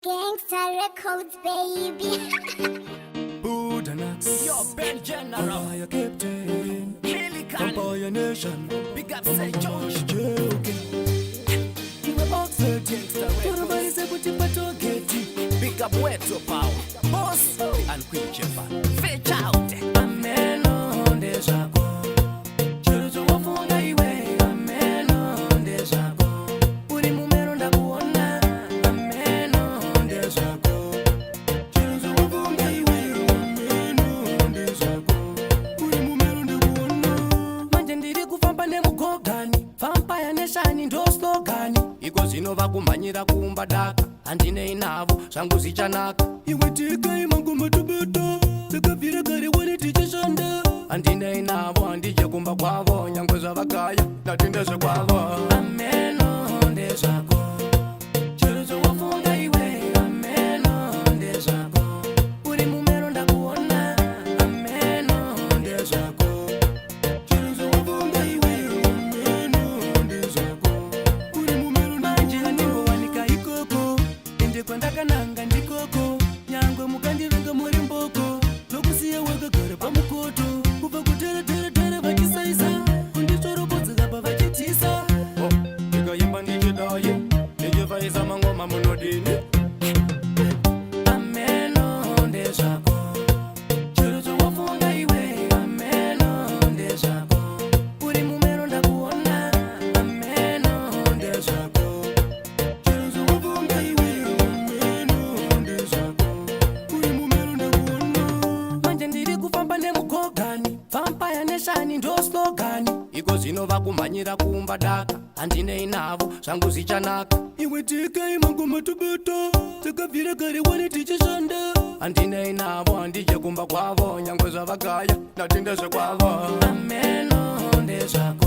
Gangsta Records, baby. Buddha Nax, Yo, Ben General, Fire Captain, Millican, Vampire Nation, Big Up St. George, Joke, Iwe Oxford, Gangsta Records, Turabalize kutipato geti, Big Up Weto Power, Boss, and Queen Japan. Fetch out, Ameno ndezako, Chiruzo wafunga iwe, ameno ndezako, uri mumero ndakuona, ameno ndezako, Chiruzo wafunga iwe, ameno ndezako, uri mumero ndakuona. Manje ndiri kufamba nemugogani, Vampire Nation ndo slogani, iko zvinova kumhanyira kuumba daka, handinei navo zvangu zvichanaka. Iwe tika imangoma tobeta, takabvira kare wani tichishanda, handinei navo handije kumba kwavo, nyangwe zvavakaya ndatenda zvekwavo. Ameno ndezvako, chirudzo wafunga iwe, ameno ndezvako, uri mumero ndakuona, ameno ndezvako, chirudzo wafunga iwe, ameno ndezvako, uri mumero manje handingowanika ikoko, ende kwandakananga ndikoko, nyangwe mukandivenga muri mboko, nokusiya wakagara pamukoto, kubva kutereteretere vachisaisa, kunditsvoropodzeka pavachitisa. Ndikaimba ndichidaye, ndichivaisa mangoma munodini. Ameno ndezvako, chirudzo wafunga iwe, ameno ndezvako, uri mumero ndakuona, ameno ndezvako, chirudzo wafunga iwe, ameno ndezvako, uri mumero ndakuona. Manje ndiri kufamba nemugogani, Vampire Nation ndo slogani, iko zvinova kumhanyira kuumba daka, handinei navo zvangu zvichanaka. Iwe tika imangoma tobeta, takabvira kare wani tichishanda, handinei navo handije kumba kwavo, nyangwe zvavakaya ndatenda zvekwavo. Ameno ndezvako,